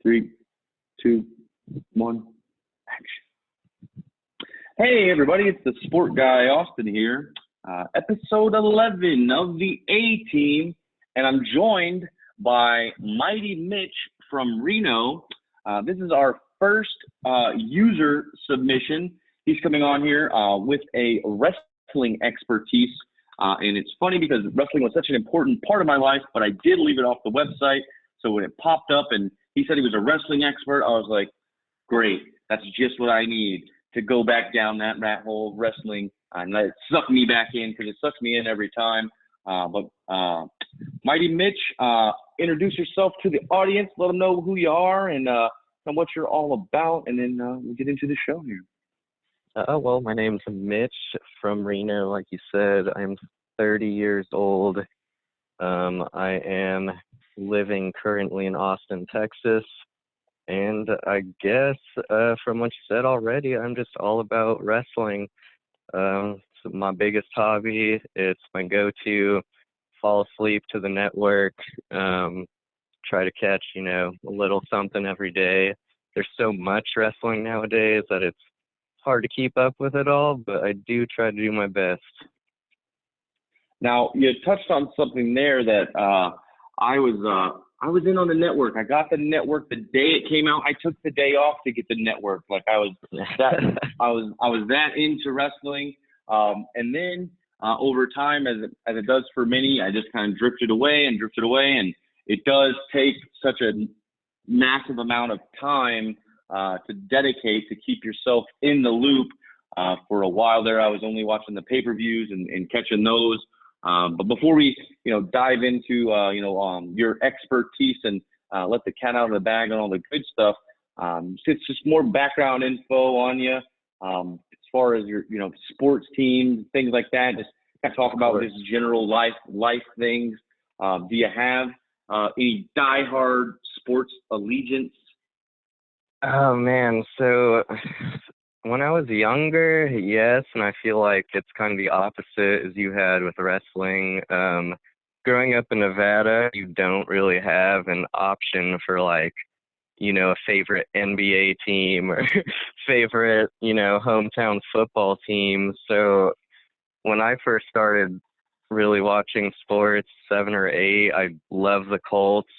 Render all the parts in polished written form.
Three, two, one, action. Hey, everybody, it's the Sport Guy Austin here, episode 11 of the A-Team, and I'm joined by Mighty Mitch from Reno. This is our first user submission. He's coming on here with a wrestling expertise, and it's funny because wrestling was such an important part of my life, but I did leave it off the website, so when it popped up and he said he was a wrestling expert, I was like, great, that's just what I need to go back down that rat hole of wrestling and let it suck me back in, because it sucks me in every time. But Mighty Mitch, introduce yourself to the audience, let them know who you are and what you're all about, and then we'll get into the show here. Well, my name's Mitch from Reno. Like you said, I'm 30 years old. I am living currently in Austin, Texas. And I guess from what you said already, I'm just all about wrestling. It's my biggest hobby. It's my go-to. Fall asleep to the network. Try to catch, a little something every day. There's so much wrestling nowadays that it's hard to keep up with it all, but I do try to do my best. Now, you touched on something there that I was in on the network. I got the network the day it came out. I took the day off to get the network. Like I was that into wrestling. And then over time, as it does for many, I just kind of drifted away. And it does take such a massive amount of time to dedicate to keep yourself in the loop. For a while there, I was only watching the pay-per-views and catching those. But before we, dive into, your expertise and let the cat out of the bag on all the good stuff, it's just more background info on you as far as your, sports teams, things like that. Just kind of talk about this general life things. Do you have any diehard sports allegiance? Oh, man. So when I was younger, yes, and I feel like it's kind of the opposite as you had with wrestling. Growing up in Nevada, you don't really have an option for a favorite NBA team or favorite, hometown football team. So when I first started really watching sports, 7 or 8, I love the Colts.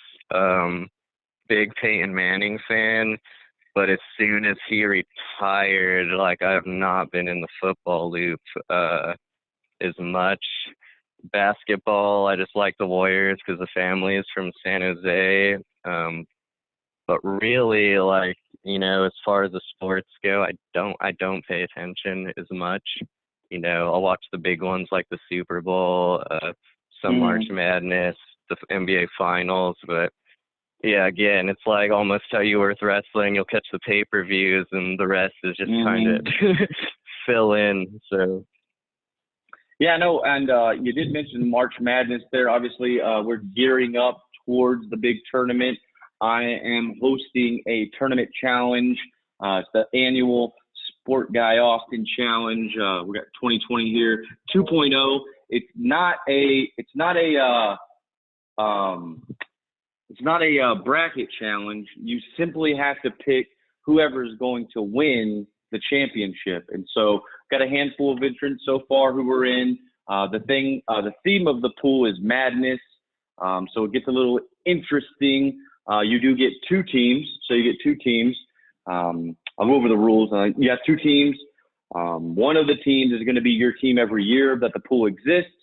Big Peyton Manning fan. But as soon as he retired, I have not been in the football loop as much. Basketball, I just like the Warriors because the family is from San Jose. But really, as far as the sports go, I don't pay attention as much. I'll watch the big ones like the Super Bowl, some March Madness, the NBA Finals, but yeah, again, it's almost how you were with wrestling. You'll catch the pay-per-views, and the rest is just kind of fill in. So, yeah, no, and you did mention March Madness there. Obviously, we're gearing up towards the big tournament. I am hosting a tournament challenge. It's the annual Sport Guy Austin Challenge. We got 2020 here, 2.0. It's not a bracket challenge. You simply have to pick whoever is going to win the championship. And so got a handful of entrants so far who are in. The theme of the pool is madness. So it gets a little interesting. You do get 2 teams. So you get 2 teams. I'll go over the rules. You have 2 teams. One of the teams is going to be your team every year that the pool exists.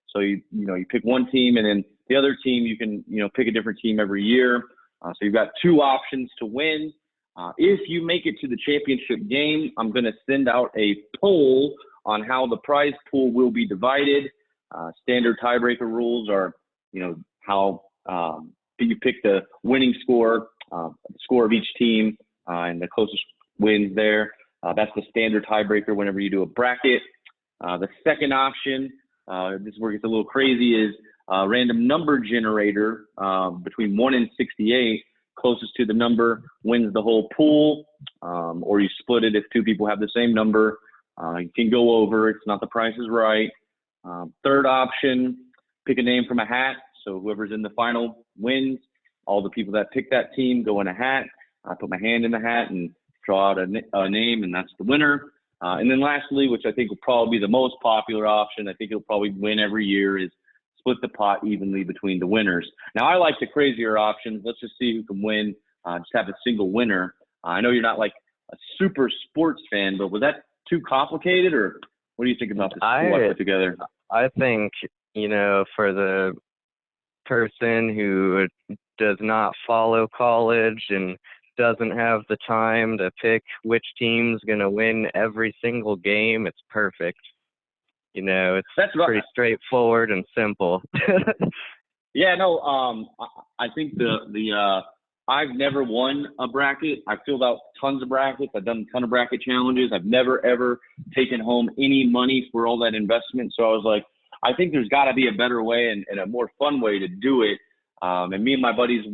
So you pick one team, and then the other team, you can, pick a different team every year. So you've got 2 options to win. If you make it to the championship game, I'm going to send out a poll on how the prize pool will be divided. Standard tiebreaker rules are, how you pick the winning score, the score of each team, and the closest wins there. That's the standard tiebreaker whenever you do a bracket. The second option, this is where it gets a little crazy, is random number generator between 1 and 68. Closest to the number wins the whole pool, or you split it if 2 people have the same number. You can go over. It's not the Price is Right. Third option, pick a name from a hat. So whoever's in the final wins. all the people that pick that team go in a hat. I put my hand in the hat and draw out a name, and that's the winner. And then lastly, which I think will probably be the most popular option, I think it'll probably win every year, is split the pot evenly between the winners. Now, I like the crazier options. Let's just see who can win. Just have a single winner. I know you're not like a super sports fan, but was that too complicated, or what do you think about this pool I put together? I think, for the person who does not follow college and doesn't have the time to pick which team's going to win every single game, it's perfect. It's pretty straightforward and simple. Yeah, no, I think I've never won a bracket. I've filled out tons of brackets. I've done a ton of bracket challenges. I've never, ever taken home any money for all that investment. So I was like, I think there's got to be a better way and a more fun way to do it. And me and my buddies,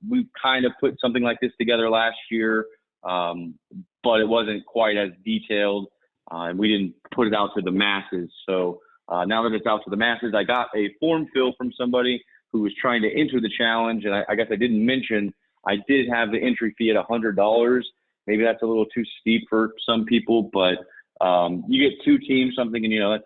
we kind of put something like this together last year, but it wasn't quite as detailed, and we didn't put it out to the masses. So now that it's out to the masses, I got a form fill from somebody who was trying to enter the challenge, and I guess I didn't mention I did have the entry fee at $100. Maybe that's a little too steep for some people, but you get two teams, something, and that's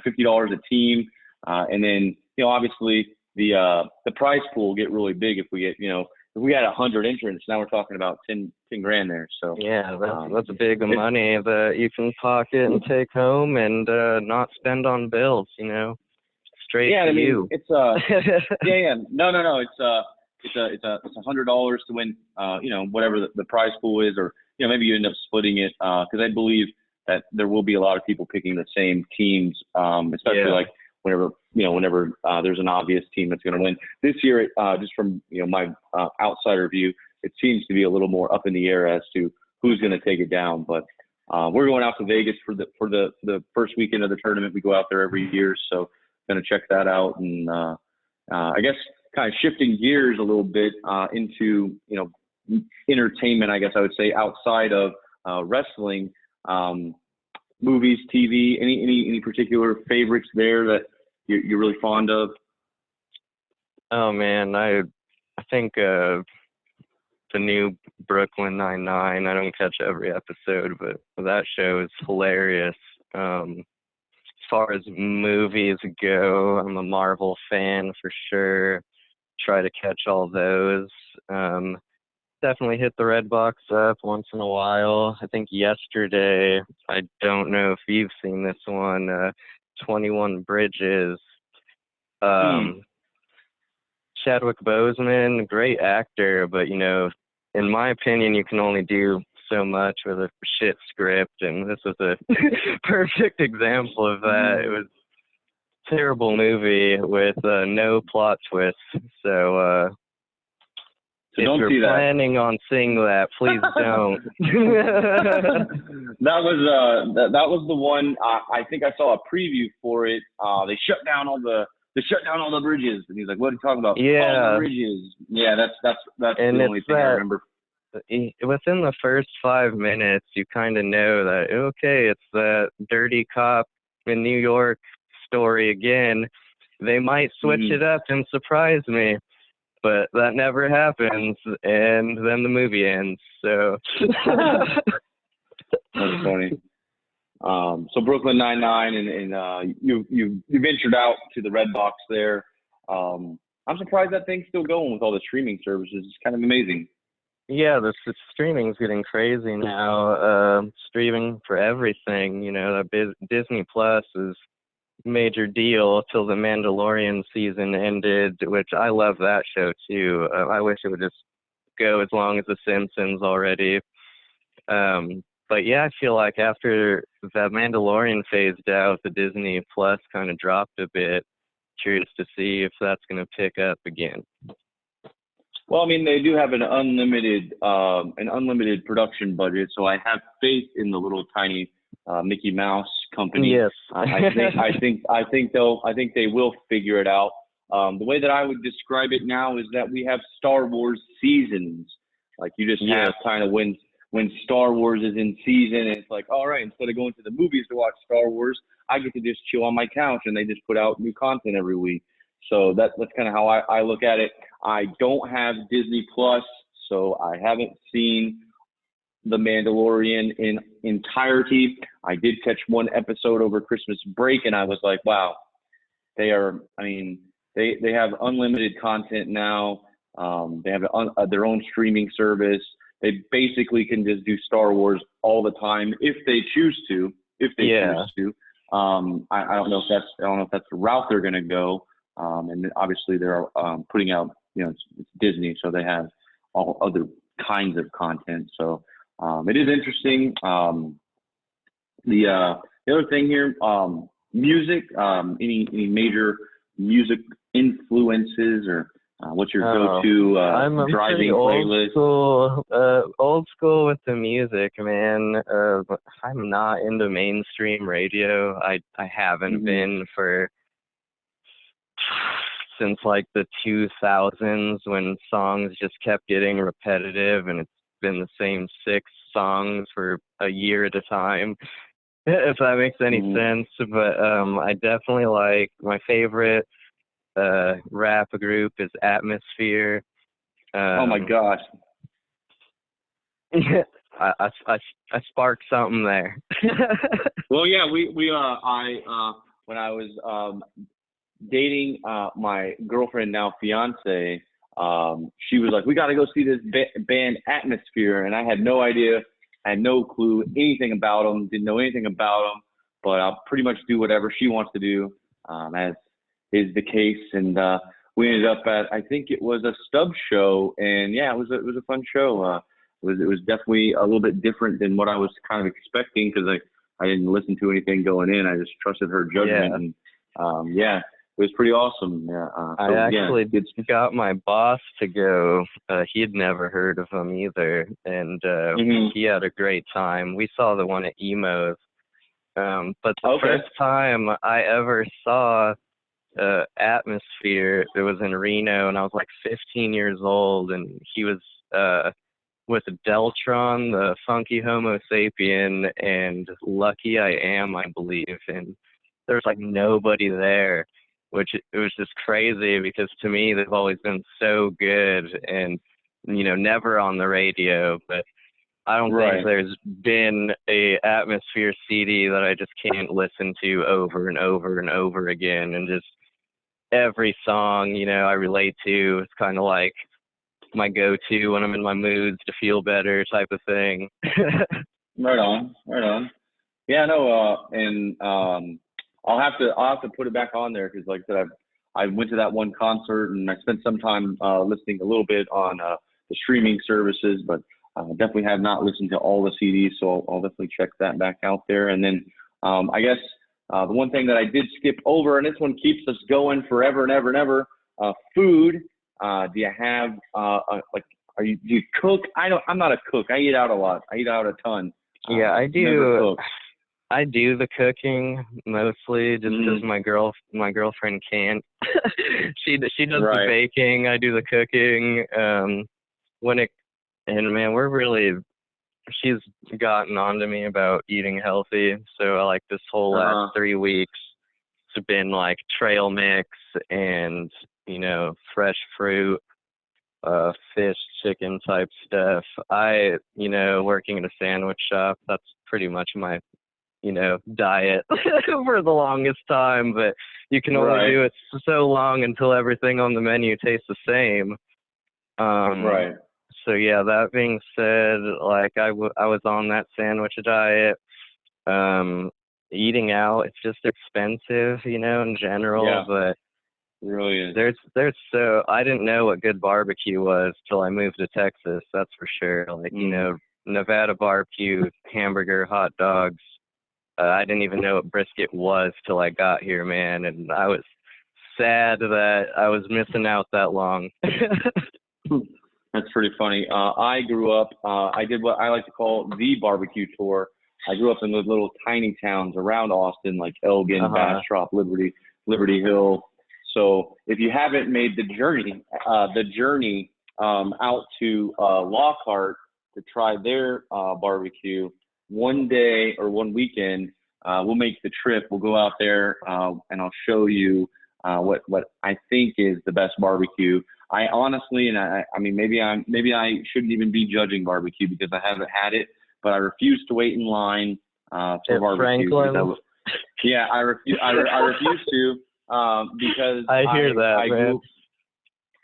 $50 a team, and then obviously the prize pool will get really big if we get if we had 100 entrants. Now we're talking about 10 grand there. So yeah, that's big money that you can pocket and take home and not spend on bills. Straight to you. It's no. It's $100 to win. Whatever the prize pool is, or maybe you end up splitting it because I believe that there will be a lot of people picking the same teams, especially like whenever there's an obvious team that's going to win. This year, just from my outsider view, it seems to be a little more up in the air as to who's going to take it down. But we're going out to Vegas for the first weekend of the tournament. We go out there every year, so going to check that out. And I guess kind of shifting gears a little bit into entertainment, I guess I would say, outside of wrestling. Movies, TV, any particular favorites there that you're really fond of? Oh man, I think the new Brooklyn Nine-Nine. I don't catch every episode, but that show is hilarious. As far as movies go, I'm a Marvel fan for sure. Try to catch all those. Definitely hit the Red Box up once in a while. I think yesterday, I don't know if you've seen this one, 21 Bridges. Chadwick Boseman, great actor, but in my opinion, you can only do so much with a shit script, and this was a perfect example of that. It was a terrible movie with no plot twist, so if you're planning on seeing that, please don't. That was the one. I think I saw a preview for it. They shut down all the bridges, and he's like, "What are you talking about?" Yeah, all the bridges. Yeah, that's and the only thing I remember. Within the first 5 minutes, you kind of know that it's the dirty cop in New York story again. They might switch it up and surprise me. But that never happens, and then the movie ends. So that's funny. So Brooklyn Nine-Nine, and you ventured out to the Red Box there. I'm surprised that thing's still going with all the streaming services. It's kind of amazing. Yeah, the streaming's getting crazy now. Streaming for everything. That Disney Plus is major deal till the Mandalorian season ended, which I love that show too. I wish it would just go as long as The Simpsons already. But yeah, I feel like after that Mandalorian phased out, the Disney Plus kind of dropped a bit. Curious to see if that's going to pick up again. Well, they do have an unlimited production budget, so I have faith in the little tiny Mickey Mouse company. Yes. I think they will figure it out. The way that I would describe it now is that we have Star Wars seasons. Like you just have kind of when Star Wars is in season, and it's like, all right, instead of going to the movies to watch Star Wars, I get to just chill on my couch, and they just put out new content every week. So that's kind of how I look at it. I don't have Disney Plus, so I haven't seen The Mandalorian in entirety. I did catch one episode over Christmas break, and I was like, wow, they are. I mean, they have unlimited content now. They have their own streaming service. They basically can just do Star Wars all the time if they choose to. If they choose to. I don't know if that's the route they're going to go. And obviously they're putting out, it's Disney, so they have all other kinds of content. So it is interesting. The other thing here, music. Any major music influences, or what's your go-to I'm driving pretty playlist? old school with the music, man. I'm not into mainstream radio. I haven't been for since like the 2000s, when songs just kept getting repetitive, and it's been the same 6 songs for a year at a time, if that makes any sense. But I definitely like, my favorite rap group is Atmosphere. Oh my gosh. I sparked something there. Well, yeah, when I was dating my girlfriend, now fiance, she was like, we got to go see this band Atmosphere, and I had no idea, I had no clue anything about them, didn't know anything about them, but I'll pretty much do whatever she wants to do, as is the case. And we ended up at, I think it was a Stubbs show, and yeah, it was a fun show. It was definitely a little bit different than what I was kind of expecting, because I didn't listen to anything going in. I just trusted her judgment. And yeah, it was pretty awesome. I actually got my boss to go. He'd never heard of them either, and he had a great time. We saw the one at Emo's, but the first time I ever saw Atmosphere, it was in Reno, and I was like 15 years old, and he was with Deltron, the Funky Homo Sapien, and Lucky I Am, I believe, and there was like nobody there, which it was just crazy, because to me they've always been so good, and never on the radio. But I don't think there's been a Atmosphere CD that I just can't listen to over and over and over again, and just every song I relate to. It's kind of like my go-to when I'm in my moods to feel better, type of thing. Right on. Yeah, no, and I'll have to put it back on there, because like I said, I went to that one concert, and I spent some time listening a little bit on the streaming services, but definitely have not listened to all the CDs, so I'll definitely check that back out there. And then I guess the one thing that I did skip over, and this one keeps us going forever and ever and ever, food. Do you have do you cook? I'm not a cook. I eat out a lot. I eat out a ton. Yeah, I do. I do the cooking mostly, just because my girlfriend can't. She does the baking. I do the cooking. She's gotten on to me about eating healthy. So like this whole last 3 weeks, it's been like trail mix and fresh fruit, fish, chicken type stuff. Working at a sandwich shop, that's pretty much my diet for the longest time, but you can only do it so long until everything on the menu tastes the same. So yeah, that being said, like I was on that sandwich diet. Eating out, it's just expensive, in general, but it really is. There's I didn't know what good barbecue was till I moved to Texas, that's for sure. Like, Nevada barbecue, hamburger, hot dogs. I didn't even know what brisket was till I got here, man, and I was sad that I was missing out that long. That's pretty funny. I grew up, I did what I like to call the barbecue tour. I grew up in those little tiny towns around Austin, like Elgin, Bastrop, Liberty Hill. So if you haven't made the journey out to Lockhart to try their barbecue, one day or one weekend, we'll make the trip. We'll go out there and I'll show you what I think is the best barbecue. I honestly, and I mean, maybe I shouldn't even be judging barbecue because I haven't had it, but I refuse to wait in line for At barbecue. Franklin. Yeah, I refuse. I refuse to because I hear that, man.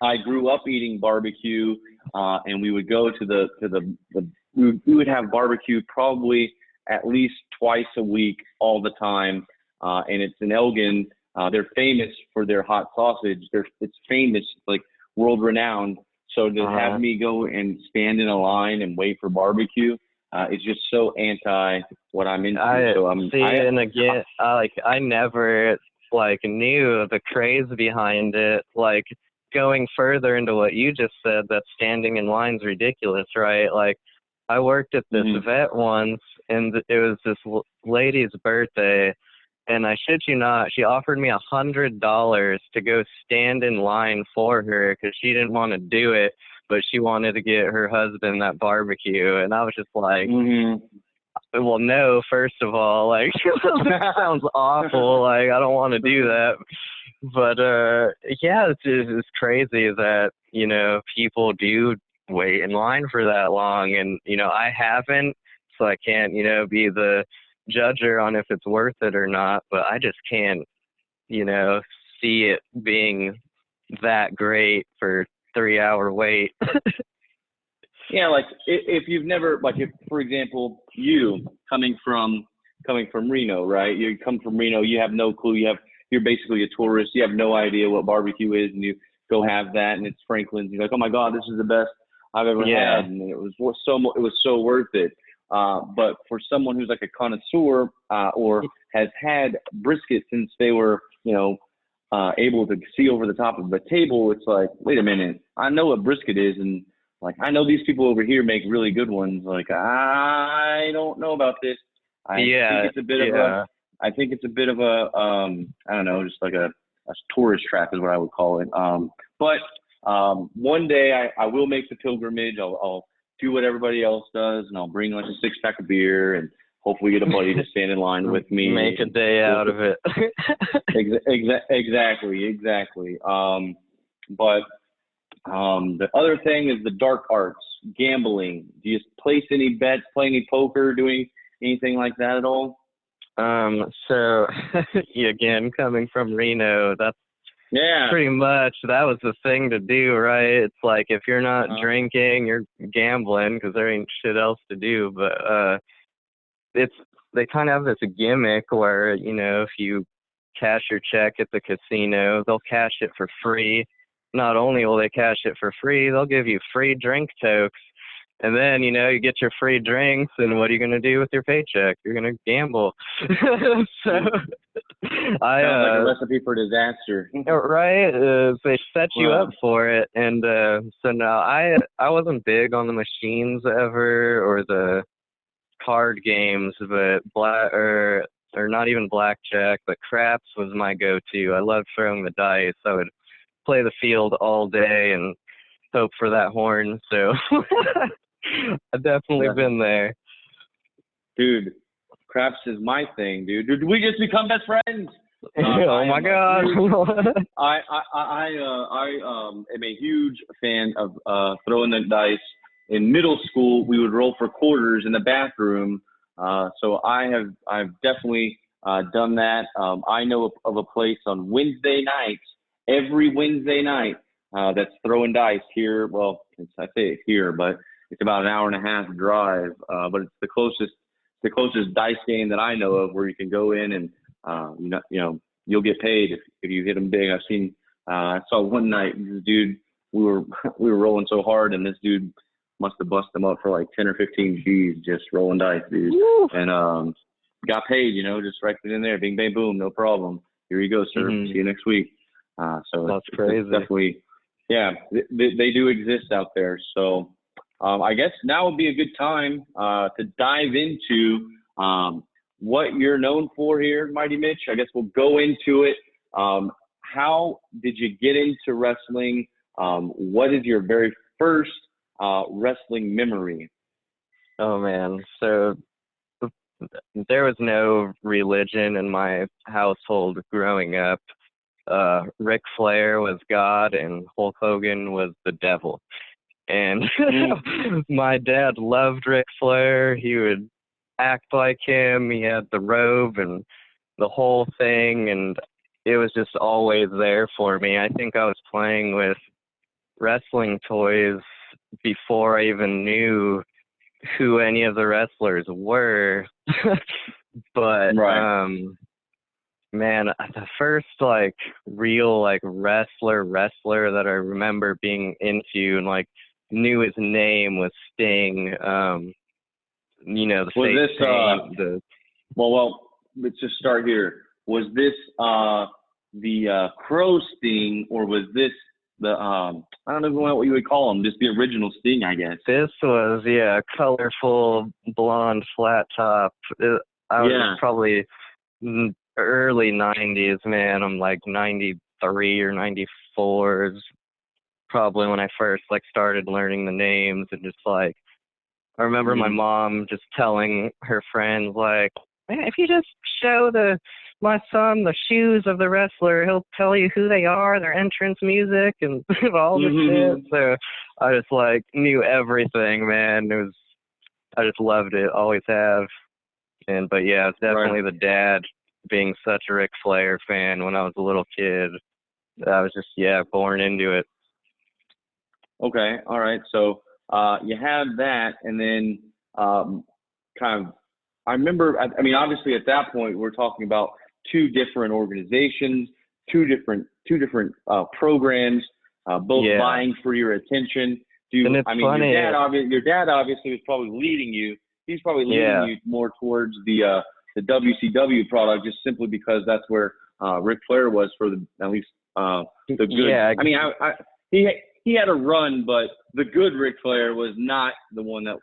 I grew up eating barbecue, and we would go to we would have barbecue probably at least twice a week, all the time, and it's in Elgin. They're famous for their hot sausage. It's famous, like world renowned. So to have me go and stand in a line and wait for barbecue, it's just so anti what I'm into. I never knew the craze behind it. Like, going further into what you just said, that standing in line's ridiculous, right? Like, I worked at this vet once, and it was this lady's birthday, and I shit you not, she offered me $100 to go stand in line for her because she didn't want to do it, but she wanted to get her husband that barbecue. And I was just like, well, no, first of all, like, that sounds awful. Like, I don't want to do that. But, yeah, it's crazy that, people do wait in line for that long. And, I haven't, so I can't, be the judger on if it's worth it or not. But I just can't, see it being that great for 3-hour wait. Yeah, like if you've never, like if, for example, you coming from Reno, right? You come from Reno, you have no clue. You're basically a tourist. You have no idea what barbecue is, and you go have that, and it's Franklin's. You're like, oh my God, this is the best I've ever had, and it was so worth it. But for someone who's like a connoisseur or has had brisket since they were, able to see over the top of the table, it's like, wait a minute, I know what brisket is, and like, I know these people over here make really good ones. Like, I don't know about this. I think it's a bit of a I don't know, just like a tourist trap is what I would call it. But one day I will make the pilgrimage. I'll do what everybody else does, and I'll bring like a 6-pack of beer and hopefully get a buddy to stand in line with me. Make a day out of it. Exactly. But the other thing is the dark arts, gambling. Do you place any bets, play any poker, doing anything like that at all? So again, coming from Reno, that's pretty much, that was the thing to do, right? It's like, if you're not drinking, you're gambling because there ain't shit else to do. But they kind of have this gimmick where, if you cash your check at the casino, they'll cash it for free. Not only will they cash it for free, they'll give you free drink tokes. And then, you get your free drinks, and what are you going to do with your paycheck? You're going to gamble. So sounds like a recipe for disaster. Right? They set you up for it. And so no, I wasn't big on the machines ever, or the card games, but or not even blackjack, but craps was my go-to. I loved throwing the dice. I would play the field all day and hope for that horn. So I've definitely been there. Dude, craps is my thing, dude. Did we just become best friends? Oh my God. I am a huge fan of throwing the dice. In middle school, we would roll for quarters in the bathroom. So I've definitely done that. I know of a place on Wednesday nights, every Wednesday night, that's throwing dice here. Well, I say it here, but it's about an hour and a half drive. But it's the closest dice game that I know of where you can go in and you'll get paid if you hit them big. I saw one night, this dude, we were rolling so hard, and this dude must have busted them up for like 10 or 15 G's just rolling dice, dude. Woo! And got paid, just right then and there, bing, bang, boom, no problem. Here you go, sir. See you next week. So that's crazy. It's definitely, they do exist out there. So I guess now would be a good time to dive into what you're known for here, Mighty Mitch. I guess we'll go into it. How did you get into wrestling? What is your very first wrestling memory? Oh man, so there was no religion in my household growing up. Ric Flair was God and Hulk Hogan was the devil. And my dad loved Ric Flair. He would act like him. He had the robe and the whole thing, and it was just always there for me. I think I was playing with wrestling toys before I even knew who any of the wrestlers were. But Right. man, the first like real like wrestler that I remember being into and like knew his name was Sting. You know, the Was fake this paint, the well, let's just start here. Was this the Crow Sting, or was this the I don't know what you would call him, just the original Sting, I guess. this was colorful blonde flat top. I was probably early 90s, man. I'm like 93 or 94 is probably when I first like started learning the names, and just like I remember my mom just telling her friends like, man, if you just show my son the shoes of the wrestler, he'll tell you who they are, their entrance music, and all the shit. So I just like knew everything, man. I just loved it, always have. But yeah, it's definitely the dad being such a Ric Flair fan when I was a little kid. I was just born into it. Okay, all right. So you have that, and then kind of. I remember. I mean, obviously, at that point, we're talking about two different organizations, two different programs, both vying for your attention. Funny. Your dad obviously was probably leading you. He's probably leading you more towards the WCW product, just simply because that's where Ric Flair was for at least the good. Yeah. I mean, he had a run, but the good Ric Flair was not the one that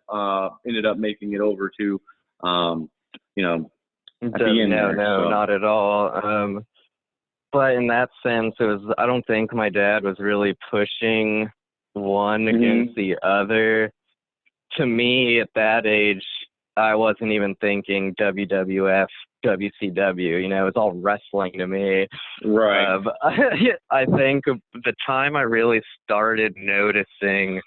ended up making it over to, at the end. No, not at all. But in that sense, I don't think my dad was really pushing one against the other. To me, at that age, I wasn't even thinking WWF, WCW. It's all wrestling to me. Right. I think the time I really started noticing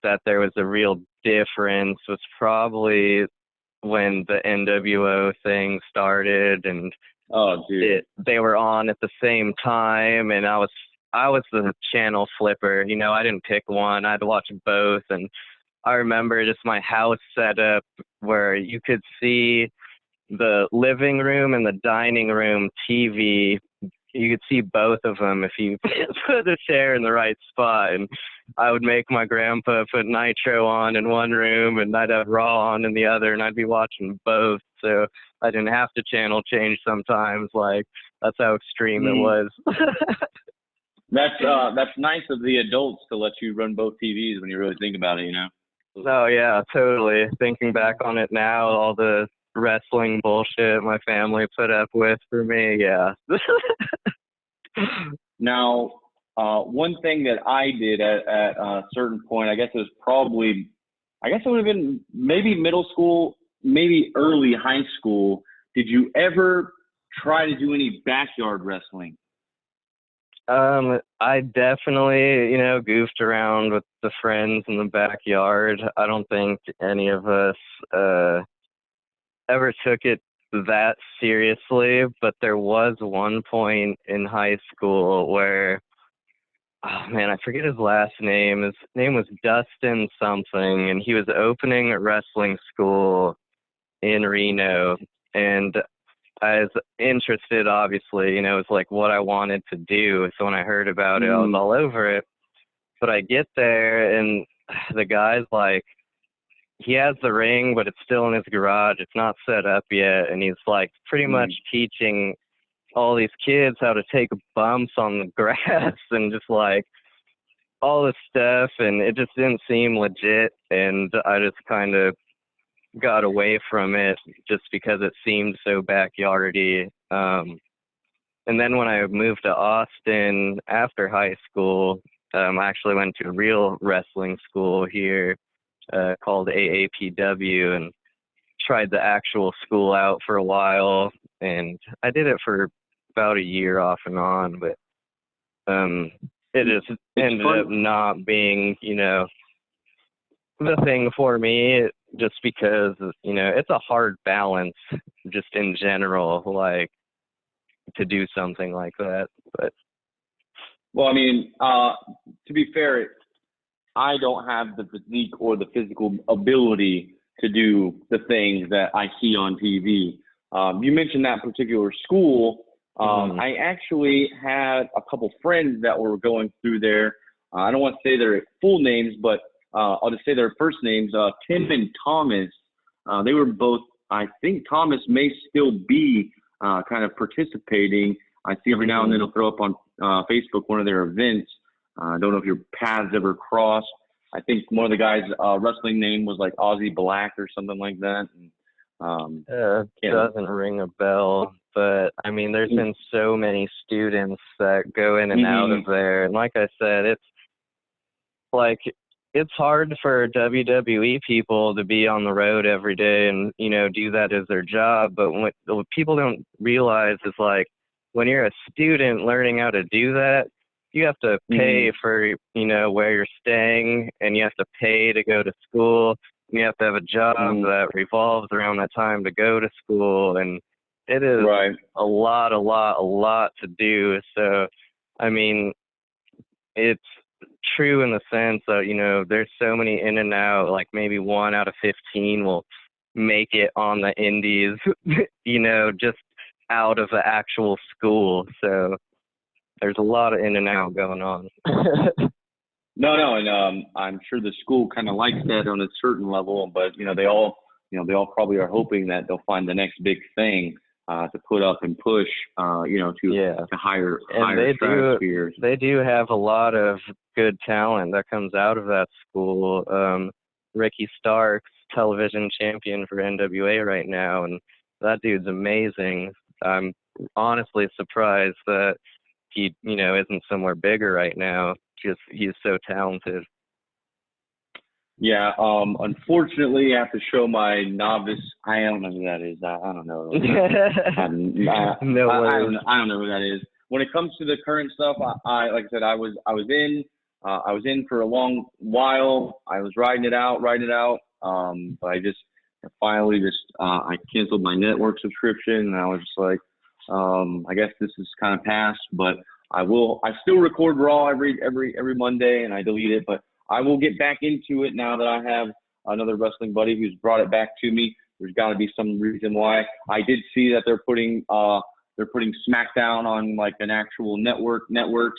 that there was a real difference was probably when the NWO thing started, and they were on at the same time, and I was the channel flipper. I didn't pick one. I had to watch both, and I remember just my house set up where you could see the living room and the dining room TV. You could see both of them if you put the chair in the right spot. And I would make my grandpa put Nitro on in one room, and I'd have Raw on in the other, and I'd be watching both. So I didn't have to channel change sometimes. Like, that's how extreme it was. That's nice of the adults to let you run both TVs when you really think about it, Oh, yeah, totally. Thinking back on it now, all the wrestling bullshit my family put up with for me, yeah. Now, one thing that I did at a certain point, I guess it would have been maybe middle school, maybe early high school. Did you ever try to do any backyard wrestling? I definitely, goofed around with the friends in the backyard. I don't think any of us ever took it that seriously, but there was one point in high school where, oh man, I forget his last name. His name was Dustin something, and he was opening a wrestling school in Reno, and I was interested, obviously, it was like what I wanted to do. So when I heard about it, I was all over it. But I get there, and the guy's like, he has the ring, but it's still in his garage. It's not set up yet. And he's like pretty much teaching all these kids how to take bumps on the grass and just like all this stuff. And it just didn't seem legit. And I just kind of got away from it just because it seemed so backyardy. And then when I moved to Austin after high school, I actually went to a real wrestling school here called AAPW, and tried the actual school out for a while. And I did it for about a year off and on, but it just ended up not being, the thing for me, just because, it's a hard balance just in general, like, to do something like that. But well, I mean, to be fair, I don't have the physique or the physical ability to do the things that I see on TV. You mentioned that particular school. I actually had a couple friends that were going through there. I don't want to say their full names, but I'll just say their first names. Tim and Thomas. They were both. I think Thomas may still be kind of participating. I see every now and then he'll throw up on Facebook one of their events. I don't know if your paths ever crossed. I think one of the guys' wrestling name was like Aussie Black or something like that. And, doesn't ring a bell, but I mean, there's been so many students that go in and out of there. And like I said, it's hard for WWE people to be on the road every day and, do that as their job. But what people don't realize is, like, when you're a student learning how to do that, you have to pay for, where you're staying, and you have to pay to go to school. And you have to have a job that revolves around that time to go to school. And it is a lot to do. So, I mean, it's true in the sense that, there's so many in and out, like maybe 1 out of 15 will make it on the indies, just out of the actual school. So there's a lot of in and out going on. No, and I'm sure the school kind of likes that on a certain level, but they all probably are hoping that they'll find the next big thing to put up and push, to higher stratospheres. They do have a lot of good talent that comes out of that school. Ricky Starks, television champion for NWA right now, and that dude's amazing. I'm honestly surprised that he, isn't somewhere bigger right now. Just he's so talented. Yeah, unfortunately, I have to show my novice. I don't know who that is. I don't know. I don't know who that is. When it comes to the current stuff, I like I said, I was in for a long while. I was riding it out. But I finally I canceled my network subscription, and I was just like, I guess this is kind of past, but I still record Raw every Monday, and I delete it, but I will get back into it now that I have another wrestling buddy who's brought it back to me. There's got to be some reason why. I did see that they're putting SmackDown on like an actual network.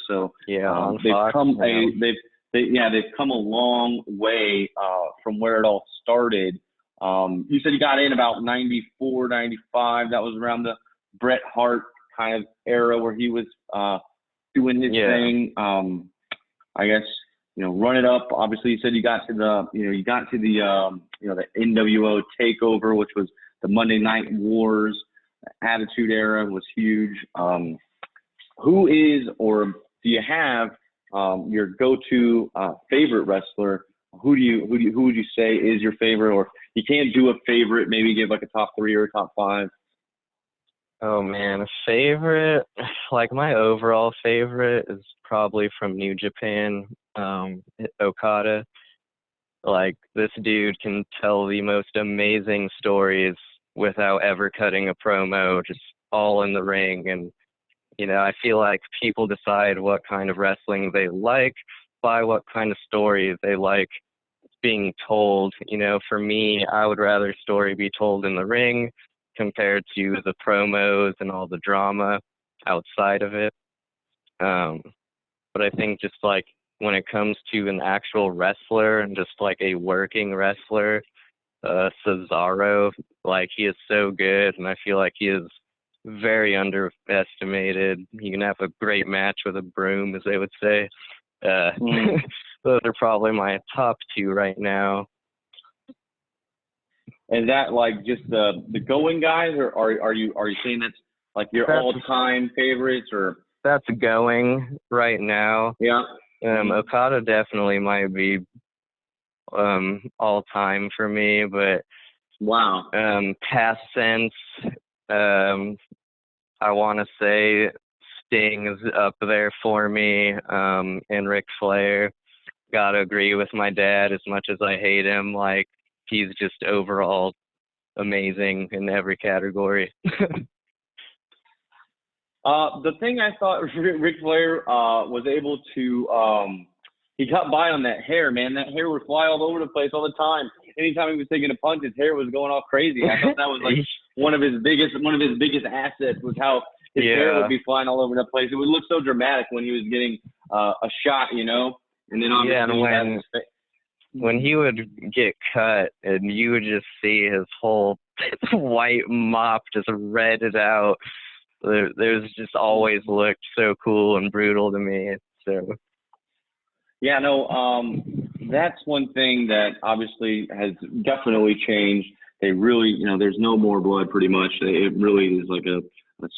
So on they've Fox, come they've come a long way from where it all started. You said you got in about 94, 95. That was around the Bret Hart kind of era where he was doing his thing. I guess, run it up. Obviously, you said you got to the NWO takeover, which was the Monday Night Wars. Attitude Era was huge. Who is, or do you have your go-to favorite wrestler? Who would you say is your favorite? Or you can't do a favorite, maybe give like a top 3 or a top 5. Oh man, a favorite, like my overall favorite is probably from New Japan, Okada. Like, this dude can tell the most amazing stories without ever cutting a promo, just all in the ring. And, I feel like people decide what kind of wrestling they like by what kind of story they like being told. For me, I would rather story be told in the ring compared to the promos and all the drama outside of it. But I think just like when it comes to an actual wrestler and just like a working wrestler, Cesaro, like, he is so good, and I feel like he is very underestimated. He can have a great match with a broom, as they would say. Those are probably my top 2 right now. Is that like just the going guys, or are you saying that's like your all-time favorites, or? That's going right now. Yeah. Okada definitely might be all-time for me, but wow. Past sense, I want to say Sting's up there for me, and Ric Flair. Gotta agree with my dad. As much as I hate him, like he's just overall amazing in every category. The thing I thought Ric Flair was able to, he got by on that hair, man. That hair would fly all over the place all the time. Anytime he was taking a punch, his hair was going all crazy. I thought that was like one of his biggest assets was how his hair would be flying all over the place. It would look so dramatic when he was getting a shot, you know. And then obviously and when he would get cut, and you would just see his whole white mop just redded out. There's just always looked so cool and brutal to me. So. Yeah, no, that's one thing that obviously has definitely changed. They really, you know, there's no more blood pretty much. It really is like a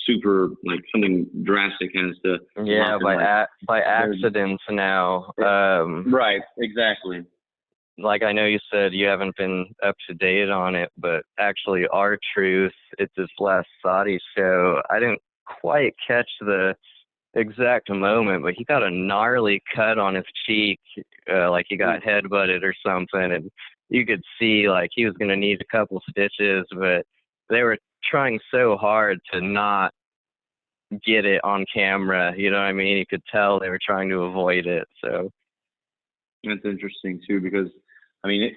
super, like something drastic has to. Yeah, by accidents now. Right, exactly. Like I know you said you haven't been up to date on it, but actually R-Truth, it's his last Saudi show. I didn't quite catch the exact moment, but he got a gnarly cut on his cheek, like he got headbutted or something, and you could see like he was going to need a couple stitches, but they were trying so hard to not get it on camera, you know what I mean? You could tell they were trying to avoid it. So that's interesting too, because I mean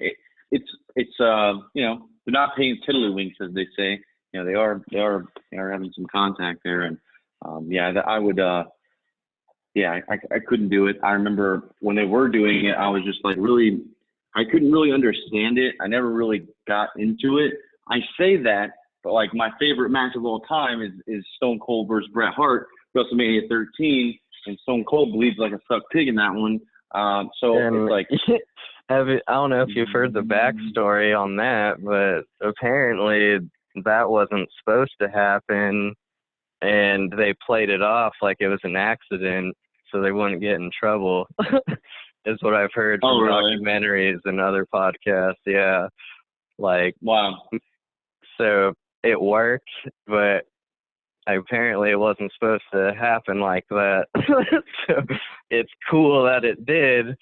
it's you know, they're not paying tiddlywinks, as they say. You know, they are having some contact there, and I would I couldn't do it. I remember when they were doing it, I was just like really, I couldn't really understand it. I never really got into it. I say that, but like my favorite match of all time is Stone Cold versus Bret Hart, WrestleMania 13, and Stone Cold bleeds like a stuck pig in that one. It's like, I don't know if you've heard the backstory on that, but apparently that wasn't supposed to happen, and they played it off like it was an accident so they wouldn't get in trouble. Is what I've heard from documentaries and other podcasts. Yeah, like wow. So it worked, but apparently it wasn't supposed to happen like that. So it's cool that it did.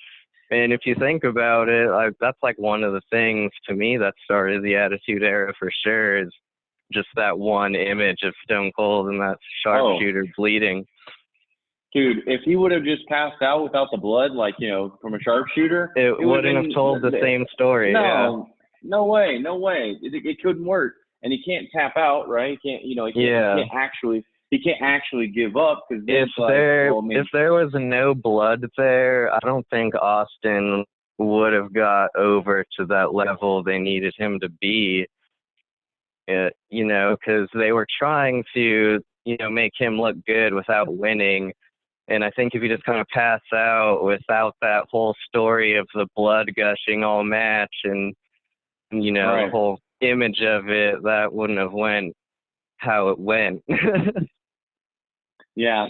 And if you think about it, that's like one of the things to me that started the Attitude Era for sure, is just that one image of Stone Cold and that sharpshooter bleeding. Dude, if he would have just passed out without the blood, like, you know, from a sharpshooter, it wouldn't have told the same story. No way. It couldn't work. And he can't tap out, right? He can't, you know, he can't actually give up, because if there was no blood there, I don't think Austin would have got over to that level they needed him to be. You know, because they were trying to, you know, make him look good without winning. And I think if you just kind of pass out without that whole story of the blood gushing all match and, you know, the whole image of it, that wouldn't have went how it went. Yeah,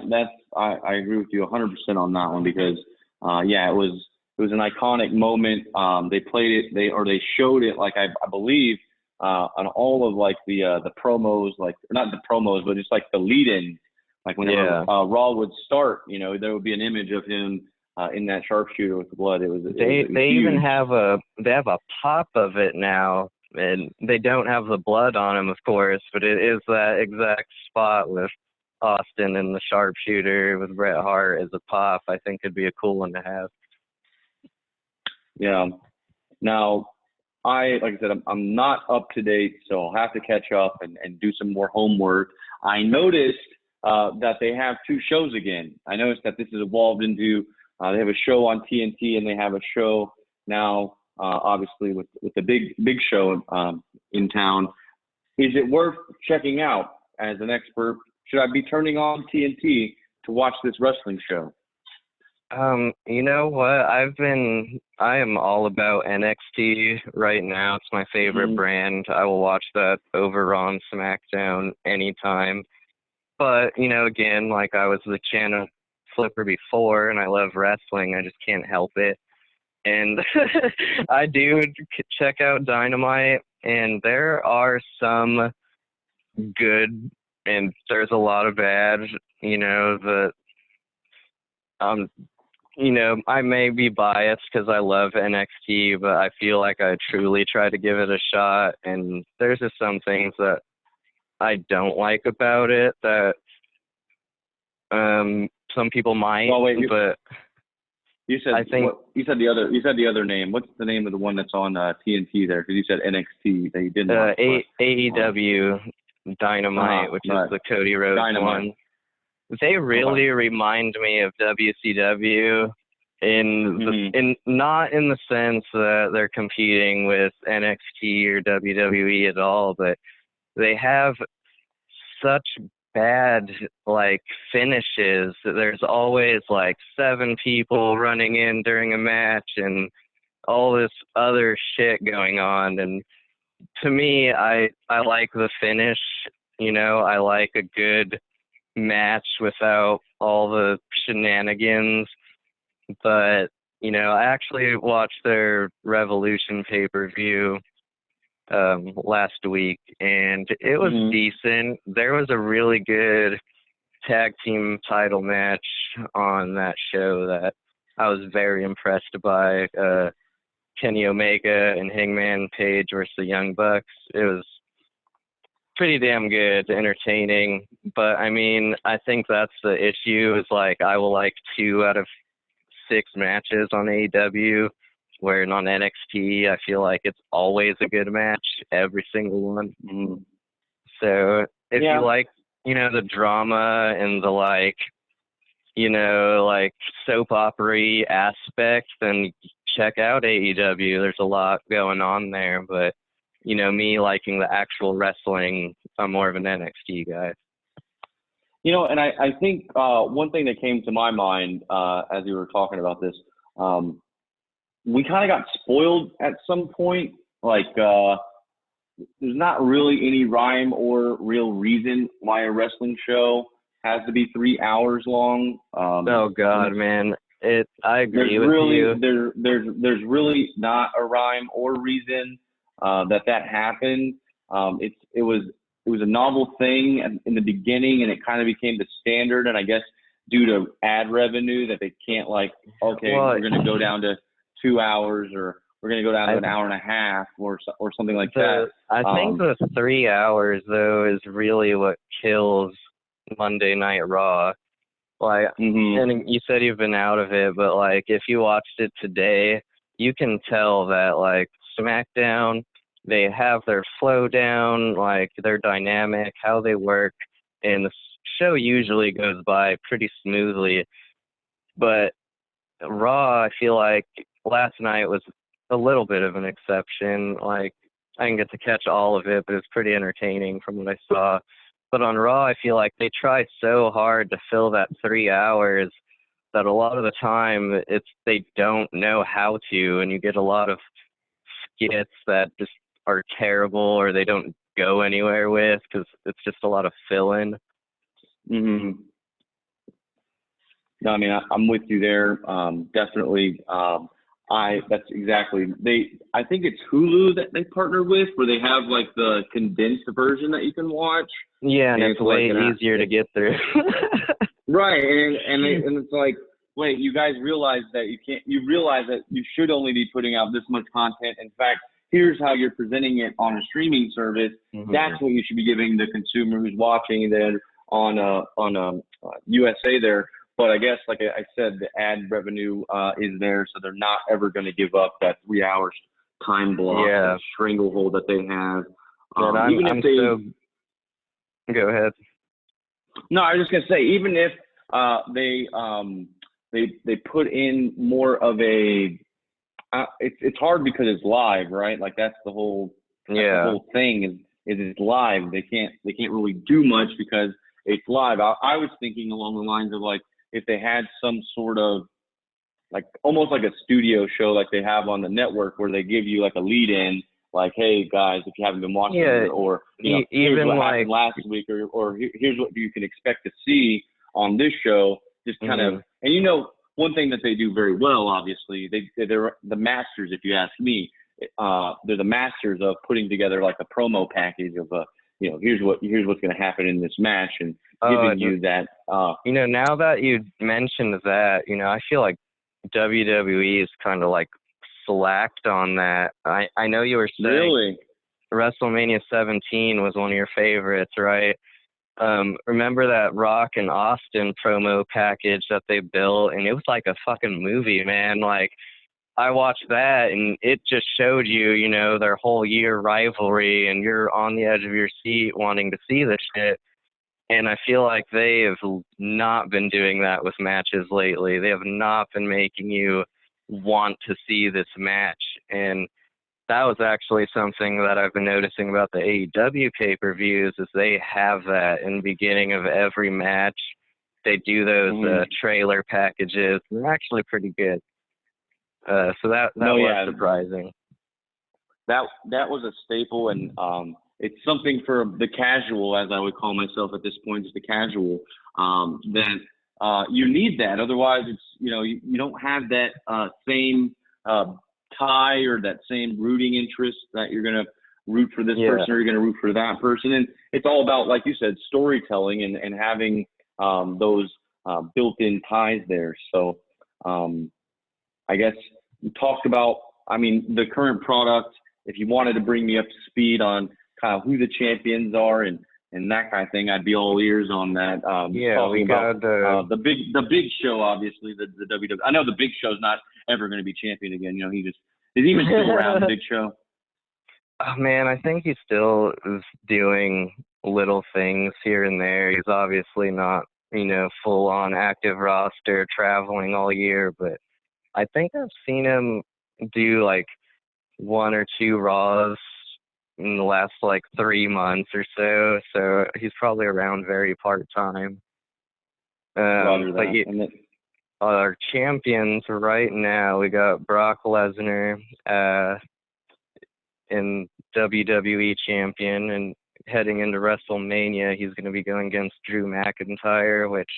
I agree with you 100% on that one, because it was an iconic moment. They played it, they showed it, like I believe on all of like the promos, like not the promos, but just like the lead-in, like whenever Raw would start, you know, there would be an image of him in that sharpshooter with the blood. They even have a pop of it now, and they don't have the blood on him, of course, but it is that exact spot with Austin and the sharpshooter with Bret Hart as a pop. I think it'd be a cool one to have. Yeah. Now, like I said, I'm not up to date, so I'll have to catch up and do some more homework. I noticed that they have two shows again. I noticed that this has evolved into they have a show on TNT, and they have a show now, obviously with the big show in town. Is it worth checking out as an expert? Should I be turning on TNT to watch this wrestling show? You know what? I am all about NXT right now. It's my favorite brand. I will watch that over Raw and SmackDown anytime. But, you know, again, like I was the channel flipper before, and I love wrestling. I just can't help it. And I do check out Dynamite, and there are some good and there's a lot of bad, that, I may be biased because I love NXT, but I feel like I truly try to give it a shot, and there's just some things that I don't like about it that some people might, Well, wait, but you said I think you said the other name. What's the name of the one that's on TNT there? Because you said NXT that you didn't like. AEW Dynamite, which is the Cody Rhodes Dynamite. one. They really remind me of WCW in not in the sense that they're competing with NXT or WWE at all, but they have such bad finishes. There's always 7 people running in during a match and all this other shit going on. And to me, I like the finish. I like a good match without all the shenanigans. But I actually watched their Revolution pay-per-view last week, and it was decent. There was a really good tag team title match on that show that I was very impressed by. Kenny Omega and Hangman Page versus the Young Bucks. It was pretty damn good, entertaining. But I mean, I think that's the issue. Is I will like 2 out of 6 matches on AEW, where on NXT I feel like it's always a good match, every single one. So if you like, the drama and the soap opera aspect, then check out AEW. There's a lot going on there, but me liking the actual wrestling, I'm more of an NXT guy. And I think one thing that came to my mind as you were talking about this, we kind of got spoiled at some point. There's not really any rhyme or real reason why a wrestling show has to be 3 hours long. Oh God, man. I agree with you. There's really not a rhyme or reason that happened. It was a novel thing in the beginning, and it kind of became the standard. And I guess due to ad revenue, that they can't we're going to go down to 2 hours, or we're going to go down to an hour and a half, or something like that. I think the 3 hours though is really what kills Monday Night Raw. And you said you've been out of it, but if you watched it today, you can tell that SmackDown, they have their flow down, their dynamic, how they work, and the show usually goes by pretty smoothly. But Raw, I feel like last night was a little bit of an exception. I didn't get to catch all of it, but it was pretty entertaining from what I saw. But on Raw, I feel like they try so hard to fill that 3 hours that a lot of the time they don't know how to, and you get a lot of skits that just are terrible or they don't go anywhere with because it's just a lot of fill-in. No, I mean, I'm with you there. Definitely. That's exactly. I think it's Hulu that they partner with, where they have the condensed version that you can watch. Yeah, and it's way easier to get through. Right, and it's wait, you guys realize that you realize that you should only be putting out this much content. In fact, here's how you're presenting it on a streaming service. That's what you should be giving the consumer who's watching then on USA there. But I guess, like I said, the ad revenue is there, so they're not ever going to give up that 3 hours time block, that stranglehold that they have. Go ahead. No, I was just going to say, even if they put in more of a, it's hard because it's live, right? That's the whole the whole thing is it's live. They can't really do much because it's live. I was thinking along the lines of if they had some sort of almost like a studio show like they have on the network, where they give you a lead in, hey guys, if you haven't been watching it, or here's what happened last week, or here's what you can expect to see on this show. Just kind of, and one thing that they do very well, obviously, they're the masters. If you ask me, they're the masters of putting together a promo package of here's what's going to happen in this match, and Oh, giving you that. now that you mentioned that, I feel like WWE is kind of like slacked on that. I know you were saying Really? WrestleMania 17 was one of your favorites, right? Remember that Rock and Austin promo package that they built, and it was like a fucking movie, man. Like, I watched that, and it just showed you, their whole year rivalry, and you're on the edge of your seat wanting to see this shit. And I feel like they have not been doing that with matches lately. They have not been making you want to see this match. And that was actually something that I've been noticing about the AEW pay-per-views is they have that in the beginning of every match. They do those trailer packages. They're actually pretty good. So that was surprising. That was a staple, and it's something for the casual, as I would call myself at this point, just a casual. That you need that. Otherwise, it's you don't have that same tie or that same rooting interest that you're gonna root for this person or you're gonna root for that person. And it's all about, like you said, storytelling and having those built-in ties there. So I guess we talked about, the current product. If you wanted to bring me up to speed on kind of who the champions are and that kind of thing, I'd be all ears on that. We got about the big show, obviously the WWE. I know the Big Show's not ever going to be champion again. Is he even still around, the Big Show? Oh, man, I think he still is doing little things here and there. He's obviously not, full on active roster, traveling all year, but I think I've seen him do like 1 or 2 Raws in the last like 3 months or so. So he's probably around very part-time. Our champions right now, we got Brock Lesnar, in WWE champion, and heading into WrestleMania, he's going to be going against Drew McIntyre, which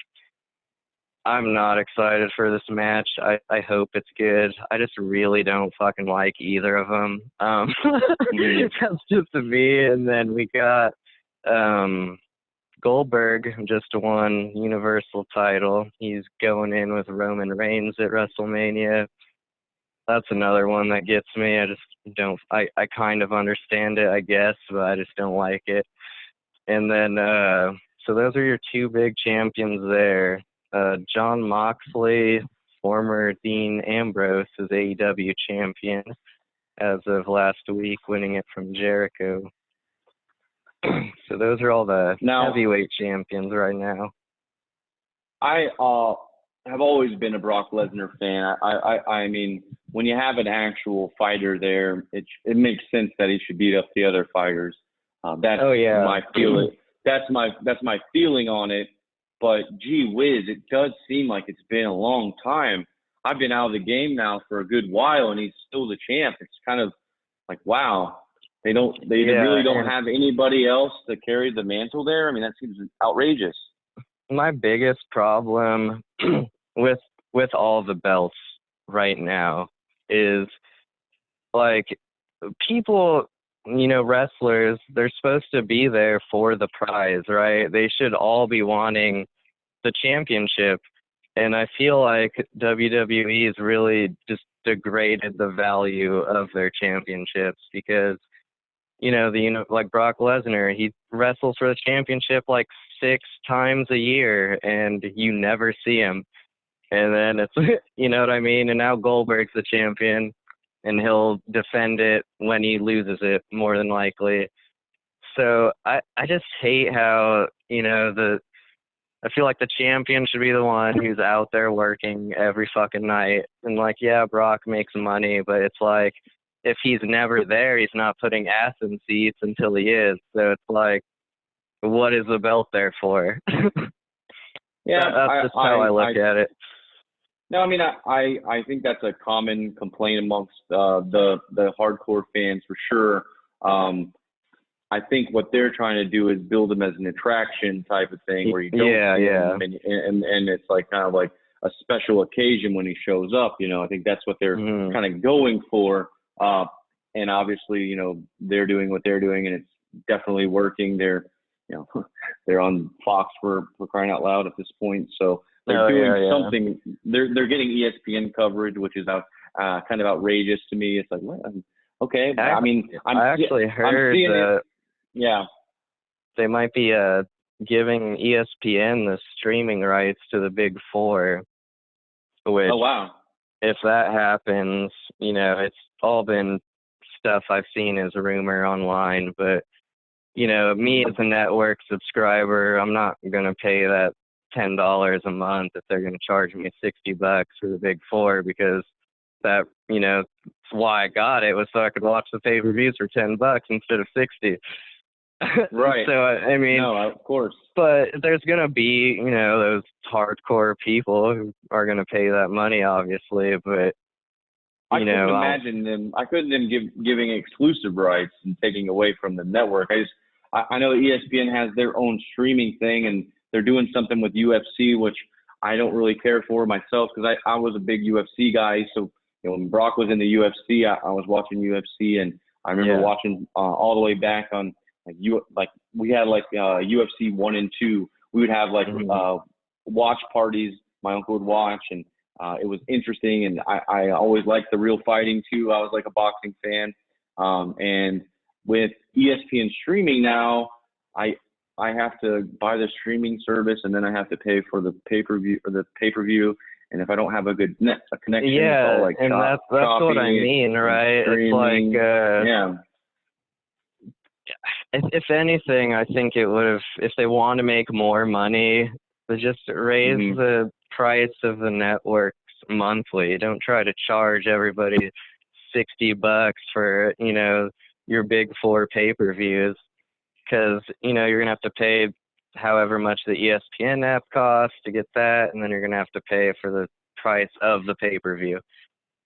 I'm not excited for this match. I hope it's good. I just really don't fucking like either of them. That's just me. And then we got Goldberg just won Universal title. He's going in with Roman Reigns at WrestleMania. That's another one that gets me. I just don't. I kind of understand it, I guess, but I just don't like it. And then so those are your 2 big champions there. John Moxley, former Dean Ambrose, is AEW champion as of last week, winning it from Jericho. So those are all the heavyweight champions right now. I have always been a Brock Lesnar fan. I mean, when you have an actual fighter there, it makes sense that he should beat up the other fighters. That's my feeling. That's my feeling on it. But gee whiz, it does seem like it's been a long time. I've been out of the game now for a good while, and he's still the champ. It's kind of like, wow, they really don't have anybody else to carry the mantle there. I mean, that seems outrageous. My biggest problem with all the belts right now is, like, people, wrestlers, they're supposed to be there for the prize, right? They should all be wanting the championship. And I feel like WWE has really just degraded the value of their championships because, like Brock Lesnar, he wrestles for the championship like 6 times a year and you never see him. And then it's, you know what I mean? And now Goldberg's the champion and he'll defend it when he loses it, more than likely. So I just hate how, I feel like the champion should be the one who's out there working every fucking night. And like, yeah, Brock makes money, but it's like, if he's never there, he's not putting ass in seats until he is. So it's like, what is the belt there for? Yeah, that's just how I look at it. No, I mean, I think that's a common complaint amongst the hardcore fans for sure. I think what they're trying to do is build him as an attraction type of thing where you don't see him and it's like kind of like a special occasion when he shows up. I think that's what they're kind of going for. And obviously, they're doing what they're doing, and it's definitely working. They're, they're on Fox for crying out loud at this point. So they're doing something. They're getting ESPN coverage, which is kind of outrageous to me. It's like, what? Okay. I mean, I actually heard that. Yeah. They might be giving ESPN the streaming rights to the Big Four, which, oh, wow. If that happens, it's all been stuff I've seen as a rumor online, but, me as a network subscriber, I'm not going to pay that $10 a month if they're going to charge me $60 for the Big Four, because that, that's why I got it, was so I could watch the pay-per-views for $10 instead of 60. Right. So, I mean, no, of course. But there's going to be, those hardcore people who are going to pay that money, obviously. But, I couldn't imagine them giving exclusive rights and taking away from the network. I know ESPN has their own streaming thing, and they're doing something with UFC, which I don't really care for myself, because I was a big UFC guy. So, when Brock was in the UFC, I was watching UFC, and I remember watching all the way back on, we had UFC 1 and 2. We would have watch parties. My uncle would watch, and it was interesting. And I always liked the real fighting too. I was like a boxing fan. And with ESPN streaming now, I have to buy the streaming service, and then I have to pay for the pay-per-view And if I don't have a good connection, it's all like and that's what I mean, right? It's like If anything, I think it would have, if they want to make more money, they just raise the price of the networks monthly. Don't try to charge everybody $60 for, your Big Four pay-per-views, because, you're going to have to pay however much the ESPN app costs to get that, and then you're going to have to pay for the price of the pay-per-view.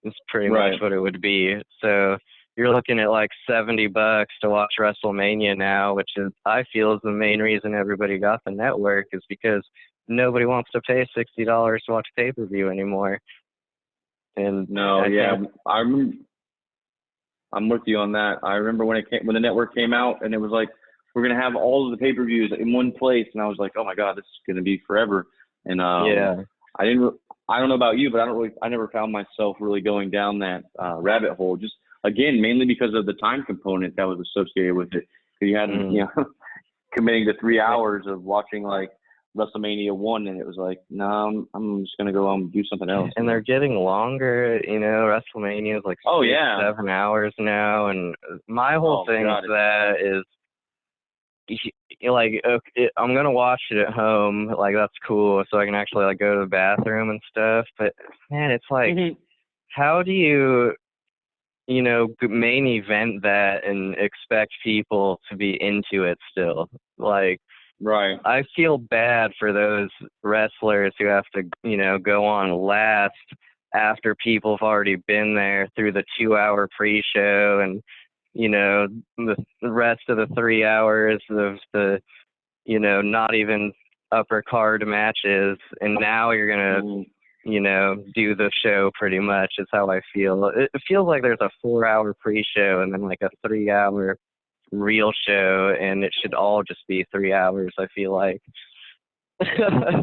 It's pretty much what it would be. So you're looking at like $70 to watch WrestleMania now, which is, I feel, is the main reason everybody got the network, is because nobody wants to pay $60 to watch pay-per-view anymore. And I'm with you on that. I remember when the network came out, and it was like, we're gonna have all of the pay-per-views in one place, and I was like, oh my God, this is gonna be forever. And I don't know about you, but I never found myself really going down that rabbit hole. Just, again, mainly because of the time component that was associated with it. Because you had, committing to 3 hours of watching like WrestleMania 1, and it was like, no, I'm just going to go and do something else. And they're getting longer, WrestleMania is like 7 hours now. And my whole thing with that is, like, okay, I'm going to watch it at home. Like, that's cool. So I can actually like go to the bathroom and stuff. But man, it's like, how do you, main event that and expect people to be into it still? Like, right. I feel bad for those wrestlers who have to, go on last after people have already been there through the 2-hour pre-show and, the rest of the 3 hours of the, not even upper card matches. And now you're going to, do the show pretty much, is how I feel. It feels like there's a 4-hour pre-show and then like a 3-hour real show, and it should all just be 3 hours, I feel like.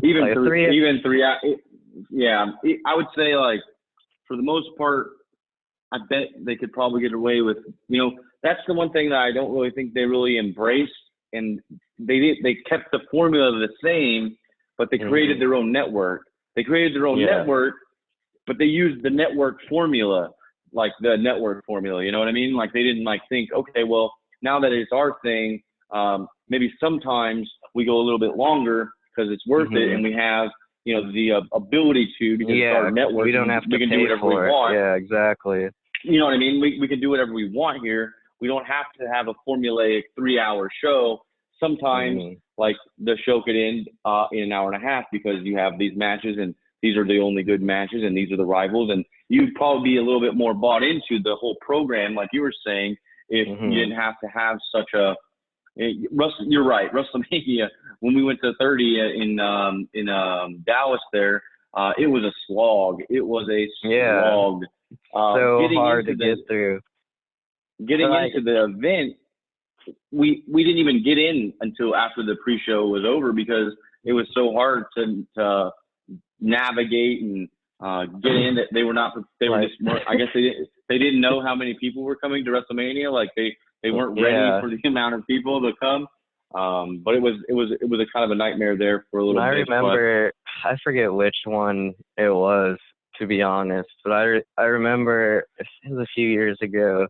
even like 3 hours. Yeah. I would say, like, for the most part, I bet they could probably get away with, that's the one thing that I don't really think they really embraced. And they kept the formula the same, but they created their own network. They created their own network, but they used the network formula, like the network formula, you know what I mean? Like, they didn't like think, okay, well, now that it's our thing, maybe sometimes we go a little bit longer because it's worth it, and we have, the ability to, because it's our network. We don't have to pay do whatever we want. Yeah, exactly. You know what I mean? We can do whatever we want here. We don't have to have a formulaic 3-hour show. Sometimes, like, the show could end in an hour and a half because you have these matches, and these are the only good matches, and these are the rivals. And you'd probably be a little bit more bought into the whole program, like you were saying, if you didn't have to have such a – you're right, WrestleMania, when we went to 30 in Dallas there, it was a slog. It was a slog. So hard to get through. Getting into the event, we didn't even get in until after the pre-show was over because it was so hard to navigate and get in. That they were not. They were just. I guess they didn't know how many people were coming to WrestleMania. Like they weren't ready for the amount of people to come. But it was a kind of a nightmare there for a little bit. I remember, I forget which one it was, to be honest, but I remember it was a few years ago,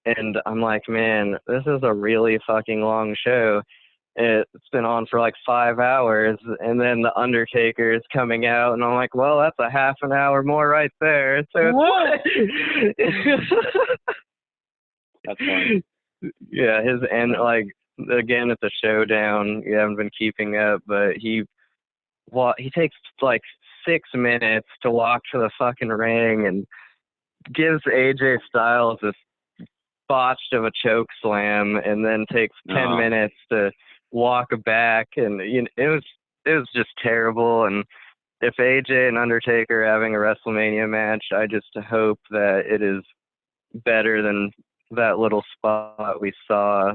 and I'm like, man, this is a really fucking long show. It's been on for like 5 hours, and then the Undertaker is coming out, and I'm like, well, that's a half an hour more right there. So that's fine. Yeah, his end, like, again, it's a showdown. You haven't been keeping up, but he takes like 6 minutes to walk to the fucking ring and gives AJ Styles this botched of a choke slam, and then takes 10 minutes to walk back, and it was just terrible. And if AJ and Undertaker are having a WrestleMania match, I just hope that it is better than that little spot we saw.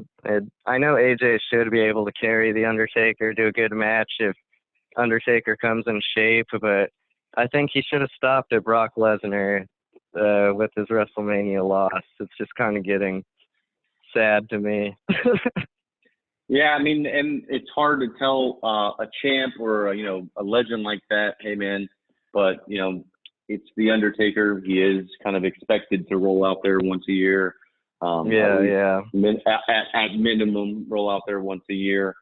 I know AJ should be able to carry the Undertaker to a good match if Undertaker comes in shape, but I think he should have stopped at Brock Lesnar with his WrestleMania loss. It's just kind of getting sad to me. Yeah, I mean, and it's hard to tell a champ or a legend like that, hey man, but it's the Undertaker. He is kind of expected to roll out there once a year. At minimum, roll out there once a year.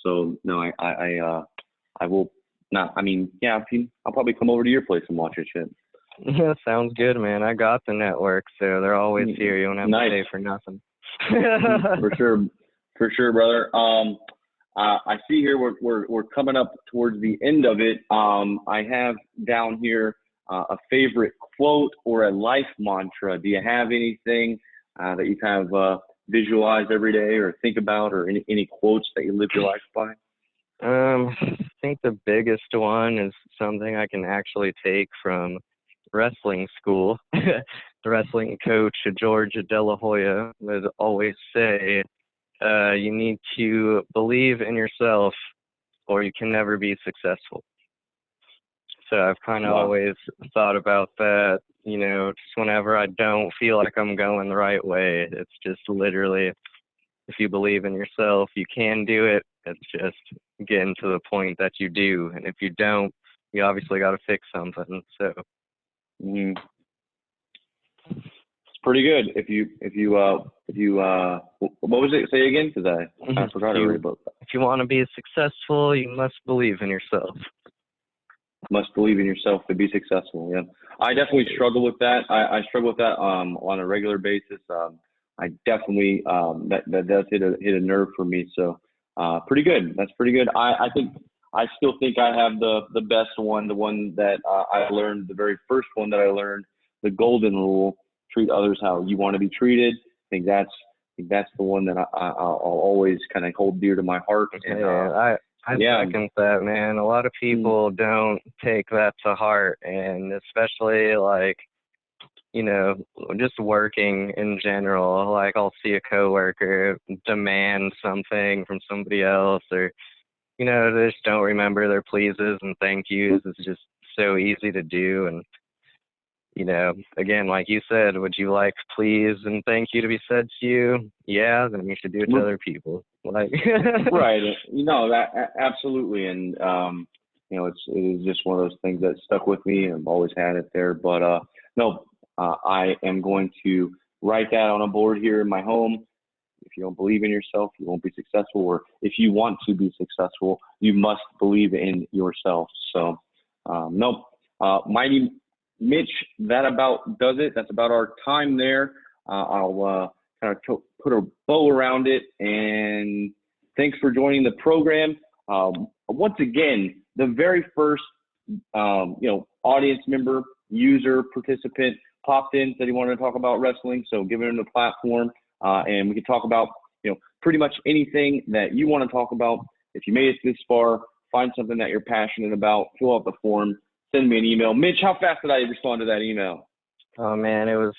So no, I will not. I mean, yeah, I'll probably come over to your place and watch it. Shit. Yeah, sounds good, man. I got the network, so they're always here. You don't have to pay for nothing. For sure, brother. I see here we're coming up towards the end of it. I have down here a favorite quote or a life mantra. Do you have anything that you kind of visualize every day or think about, or any quotes that you live your life by? I think the biggest one is something I can actually take from wrestling school. The wrestling coach, George De La Hoya, would always say, you need to believe in yourself or you can never be successful. So I've kind of always thought about that, just whenever I don't feel like I'm going the right way. It's just literally, if you believe in yourself, you can do it. It's just getting to the point that you do. And if you don't, you obviously got to fix something. So. It's pretty good. If you what was it? Say again, because I forgot already. But if you want to be successful, you must believe in yourself. Must believe in yourself to be successful. Yeah, I definitely struggle with that. I struggle with that on a regular basis. I definitely that does hit a nerve for me. So pretty good. That's pretty good. I still think I have the best one, the one that I learned, the very first one that I learned, the golden rule: treat others how you want to be treated. I think that's the one that I'll always kind of hold dear to my heart. And, I second that, man. A lot of people don't take that to heart, and especially just working in general. Like, I'll see a coworker demand something from somebody else, or they just don't remember their pleases and thank yous. It's just so easy to do. And again, like you said, would you like please and thank you to be said to you? Yeah, then you should do it to other people. Right. That absolutely. And it is just one of those things that stuck with me. I've always had it there. But I am going to write that on a board here in my home. If you don't believe in yourself, you won't be successful. Or if you want to be successful, you must believe in yourself. So, Mighty Mitch, that about does it. That's about our time there. I'll kind of put a bow around it. And thanks for joining the program. Once again, the very first, audience member, user, participant popped in, said he wanted to talk about wrestling. So giving him the platform. And we can talk about, pretty much anything that you want to talk about. If you made it this far, find something that you're passionate about, fill out the form, send me an email. Mitch, how fast did I respond to that email? Oh, man, it was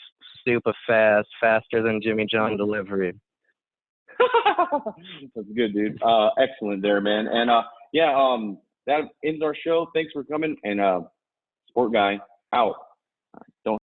super fast, faster than Jimmy John delivery. That's good, dude. Excellent there, man. And that ends our show. Thanks for coming. And Sport Guy out. Don't